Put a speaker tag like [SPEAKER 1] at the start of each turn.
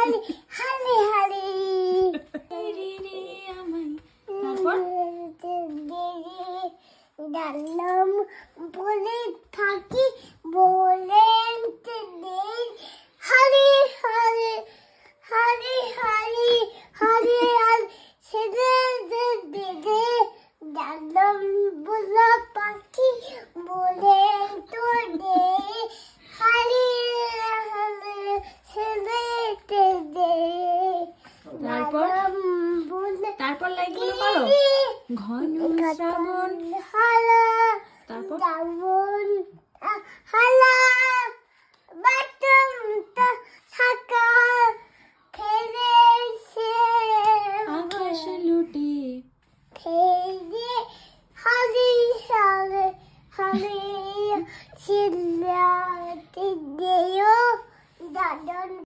[SPEAKER 1] হালি হালি হালি ডালম বলে থাকি বলেন হারি হারি হারি হারি হারি হারি ছেড়ে দে ডালম বলা পাখি বলেন তো দে হারি হারি ছেড়ে দে
[SPEAKER 2] তারপর লাইনগুলো পারো ঘন শ্রাবণ
[SPEAKER 1] হালা
[SPEAKER 2] তারপর
[SPEAKER 1] শ্রাবণ হালা বাটম থাকা ফেলেছে
[SPEAKER 2] আকাশ লুটে
[SPEAKER 1] ফেলে হারি হারি হারি চিল্লাতে দে